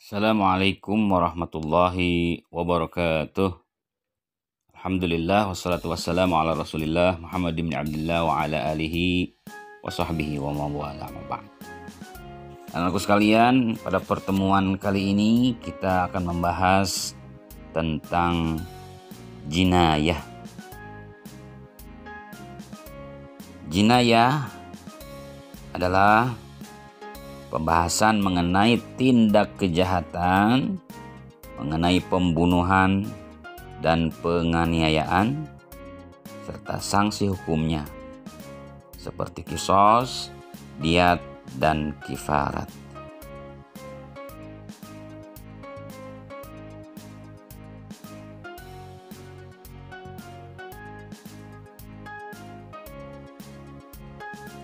Assalamualaikum warahmatullahi wabarakatuh. Alhamdulillah wassalatu wassalamu ala Rasulillah Muhammad bin Abdullah wa ala alihi wa sahbihi wa mawala ma ba'd. Anakku sekalian, pada pertemuan kali ini kita akan membahas tentang jinayah. Jinayah adalah pembahasan mengenai tindak kejahatan, mengenai pembunuhan dan penganiayaan, serta sanksi hukumnya, seperti qisas, diat, dan kifarat.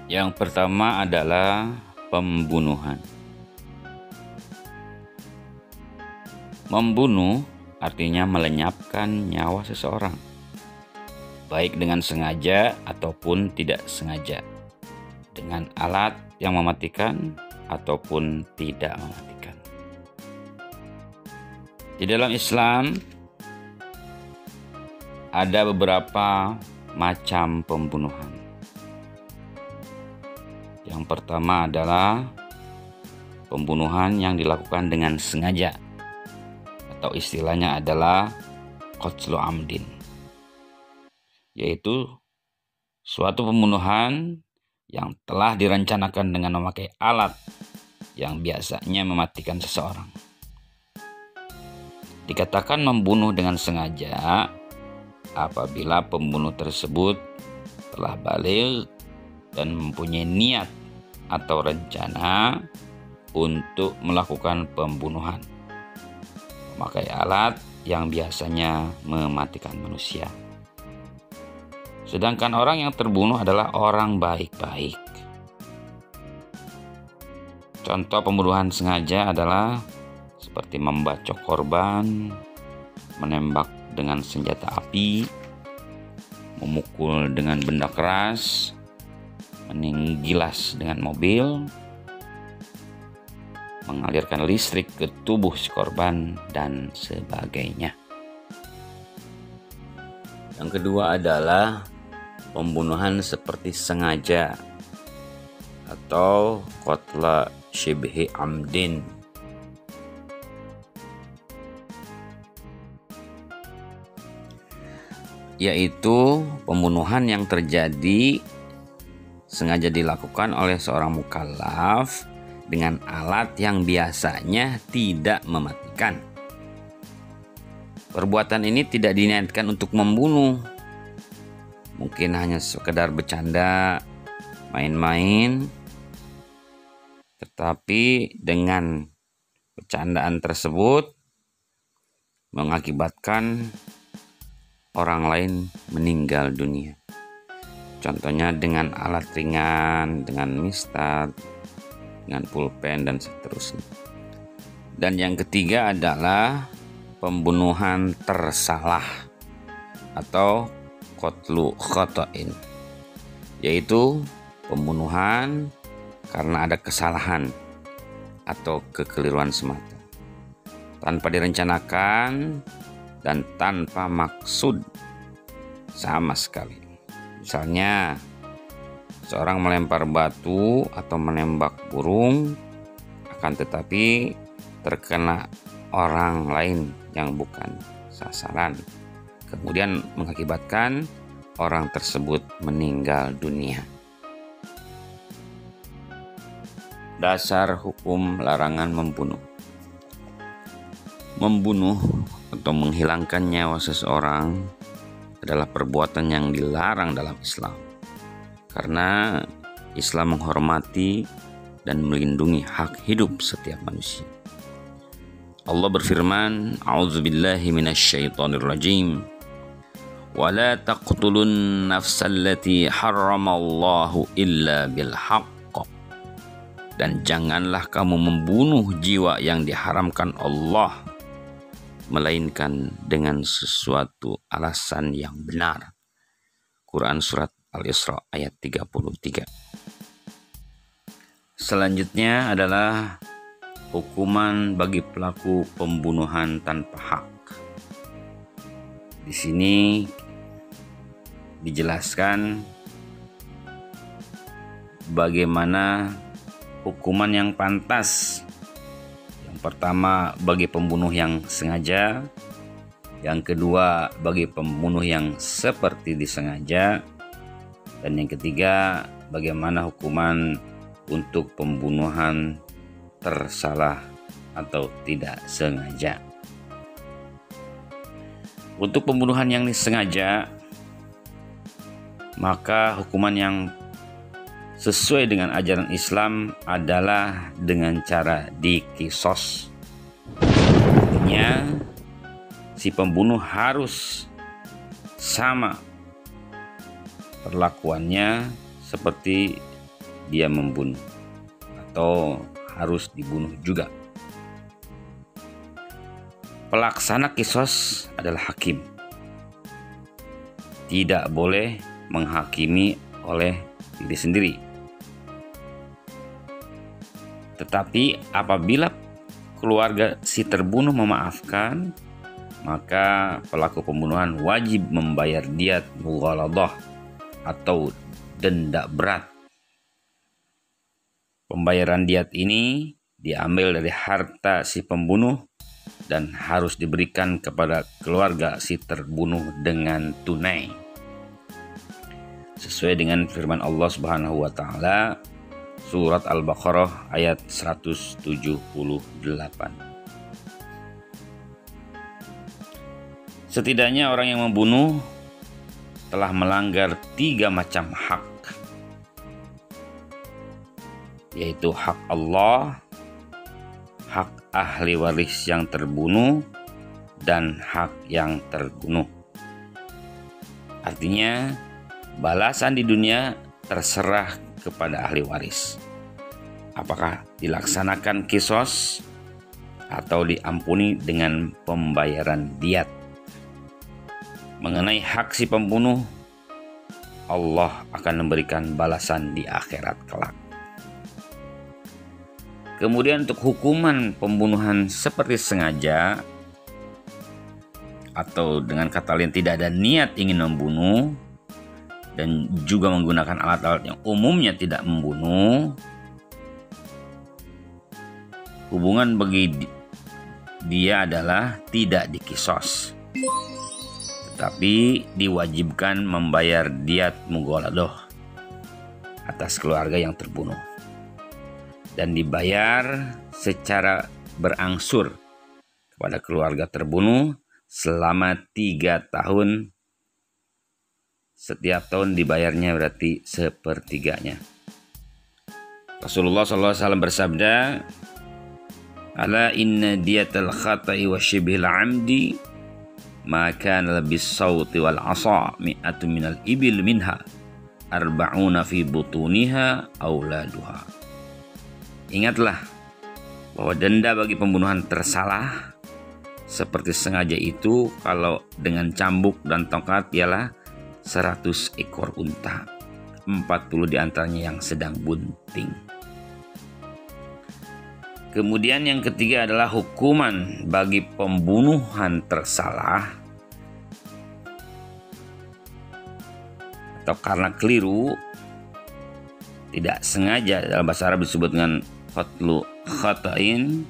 Yang pertama adalah pembunuhan. Membunuh artinya melenyapkan nyawa seseorang, baik dengan sengaja ataupun tidak sengaja, dengan alat yang mematikan ataupun tidak mematikan. Di dalam Islam ada beberapa macam pembunuhan. Yang pertama adalah pembunuhan yang dilakukan dengan sengaja, atau istilahnya adalah qatlu amdin, yaitu suatu pembunuhan yang telah direncanakan dengan memakai alat yang biasanya mematikan seseorang. Dikatakan membunuh dengan sengaja apabila pembunuh tersebut telah baligh dan mempunyai niat atau rencana untuk melakukan pembunuhan, memakai alat yang biasanya mematikan manusia. Sedangkan orang yang terbunuh adalah orang baik-baik. Contoh pembunuhan sengaja adalah seperti membacok korban, menembak dengan senjata api, memukul dengan benda keras, mengilas dengan mobil, mengalirkan listrik ke tubuh si korban, dan sebagainya. Yang kedua adalah pembunuhan seperti sengaja atau qatla syibhi amdin. Yaitu pembunuhan yang terjadi sengaja dilakukan oleh seorang mukallaf dengan alat yang biasanya tidak mematikan. Perbuatan ini tidak diniatkan untuk membunuh. Mungkin hanya sekedar bercanda, main-main. Tetapi dengan bercandaan tersebut mengakibatkan orang lain meninggal dunia. Contohnya dengan alat ringan, dengan mistar, dengan pulpen, dan seterusnya. Dan yang ketiga adalah pembunuhan tersalah atau qatlu khata'in, yaitu pembunuhan karena ada kesalahan atau kekeliruan semata, tanpa direncanakan dan tanpa maksud sama sekali. Misalnya, seorang melempar batu atau menembak burung, akan tetapi terkena orang lain yang bukan sasaran, kemudian mengakibatkan orang tersebut meninggal dunia. Dasar hukum larangan membunuh. Membunuh atau menghilangkan nyawa seseorang adalah perbuatan yang dilarang dalam Islam, karena Islam menghormati dan melindungi hak hidup setiap manusia. Allah berfirman, "A'udzubillahi minasyaitonirrajim. Wa la taqtulun nafsallati harramallahu illa bil haqq." Dan janganlah kamu membunuh jiwa yang diharamkan Allah melainkan dengan sesuatu alasan yang benar. Quran Surat Al-Isra ayat 33. Selanjutnya adalah hukuman bagi pelaku pembunuhan tanpa hak. Di sini dijelaskan bagaimana hukuman yang pantas. Yang pertama bagi pembunuh yang sengaja, yang kedua bagi pembunuh yang seperti disengaja, dan yang ketiga bagaimana hukuman untuk pembunuhan tersalah atau tidak sengaja. Untuk pembunuhan yang disengaja, maka hukuman yang sesuai dengan ajaran Islam adalah dengan cara dikisos. Artinya si pembunuh harus sama perlakuannya seperti dia membunuh, atau harus dibunuh juga. Pelaksana kisos adalah hakim. Tidak boleh menghakimi oleh diri sendiri. Tetapi apabila keluarga si terbunuh memaafkan, maka pelaku pembunuhan wajib membayar diat mughaladah atau denda berat. Pembayaran diat ini diambil dari harta si pembunuh dan harus diberikan kepada keluarga si terbunuh dengan tunai. Sesuai dengan firman Allah Subhanahu wa taala surat Al-Baqarah ayat 178. Setidaknya orang yang membunuh telah melanggar 3 macam hak, yaitu hak Allah, hak ahli waris yang terbunuh, dan hak yang terbunuh. Artinya balasan di dunia terserah kepada ahli waris. Apakah dilaksanakan kisos atau diampuni dengan pembayaran diat. Mengenai hak si pembunuh, Allah akan memberikan balasan di akhirat kelak. Kemudian untuk hukuman pembunuhan seperti sengaja atau dengan kata lain tidak ada niat ingin membunuh dan juga menggunakan alat-alat yang umumnya tidak membunuh, hubungan bagi dia adalah tidak dikisos, tetapi diwajibkan membayar diat mughaladah atas keluarga yang terbunuh dan dibayar secara berangsur kepada keluarga terbunuh selama 3 tahun. Setiap tahun dibayarnya berarti sepertiganya. Rasulullah SAW bersabda, "Ala inna diyatal khata'i wa shibhil amdi ma kana bis sawti wal 'asa mi'atu minal ibil minha arba'una fi butuniha auladuha." Ingatlah bahwa denda bagi pembunuhan tersalah seperti sengaja itu kalau dengan cambuk dan tongkat ialah 100 ekor unta, 40 diantaranya yang sedang bunting. Kemudian yang ketiga adalah hukuman bagi pembunuhan tersalah atau karena keliru, tidak sengaja. Dalam bahasa Arab disebut dengan qatlu khata'in,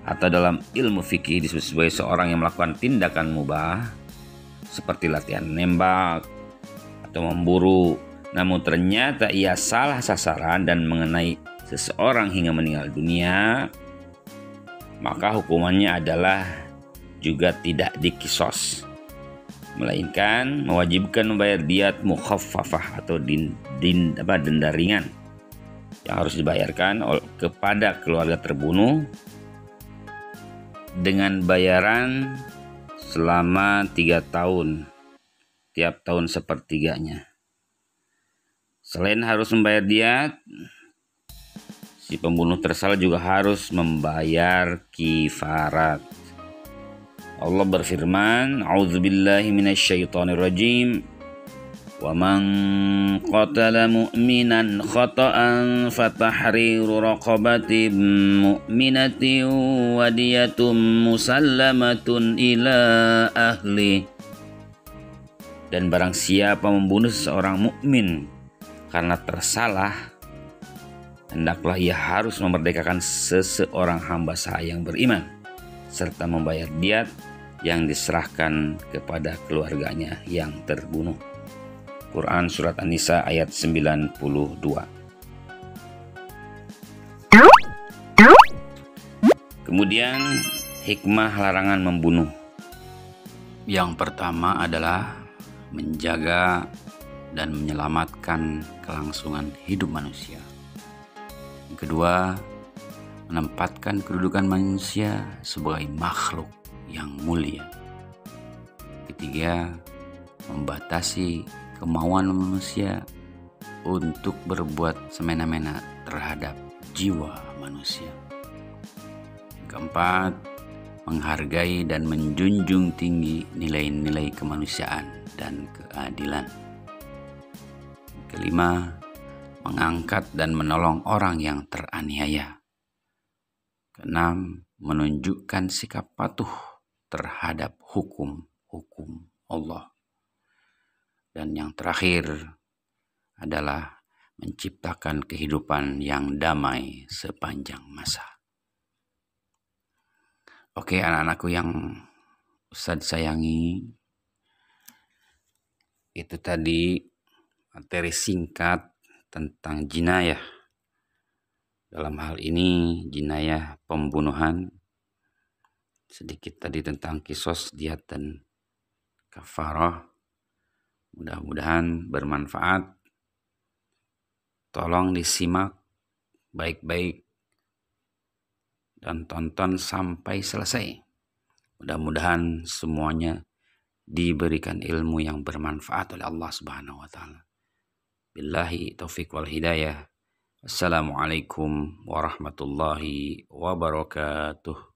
atau dalam ilmu fikih disebut sebagai seorang yang melakukan tindakan mubah seperti latihan nembak atau memburu, namun ternyata ia salah sasaran dan mengenai seseorang hingga meninggal dunia, maka hukumannya adalah juga tidak dikisos, melainkan mewajibkan membayar diat mukhaffafah atau denda ringan yang harus dibayarkan kepada keluarga terbunuh dengan bayaran selama 3 tahun, tiap tahun sepertiganya. Selain harus membayar diat, si pembunuh tersalah juga harus membayar kifarat. Allah berfirman, "A'udzubillahi minasyaitonirrajim. Wa man qatala mu'minan khata'an fatahriru raqabatin mu'minatin wa diyatun musallamatun ila ahli. Dan barang siapa membunuh seorang mukmin karena tersalah, hendaklah ia harus memerdekakan seseorang hamba sahaya yang beriman, serta membayar diat yang diserahkan kepada keluarganya yang terbunuh. Quran Surat An-Nisa ayat 92. Kemudian hikmah larangan membunuh. Yang pertama adalah menjaga dan menyelamatkan kelangsungan hidup manusia. Yang kedua, menempatkan kedudukan manusia sebagai makhluk yang mulia. Ketiga, membatasi kemauan manusia untuk berbuat semena-mena terhadap jiwa manusia. Keempat, menghargai dan menjunjung tinggi nilai-nilai kemanusiaan dan keadilan. Kelima, mengangkat dan menolong orang yang teraniaya. Keenam, menunjukkan sikap patuh terhadap hukum-hukum Allah. Dan yang terakhir adalah menciptakan kehidupan yang damai sepanjang masa. Oke, anak-anakku yang Ustadz sayangi, itu tadi materi singkat tentang jinayah. Dalam hal ini jinayah pembunuhan. Sedikit tadi tentang kisos, diat, dan kafarah. Mudah-mudahan bermanfaat. Tolong disimak baik-baik dan tonton sampai selesai. Mudah-mudahan semuanya diberikan ilmu yang bermanfaat oleh Allah Subhanahu wa taala. Billahi taufiq wal hidayah. Assalamualaikum warahmatullahi wabarakatuh.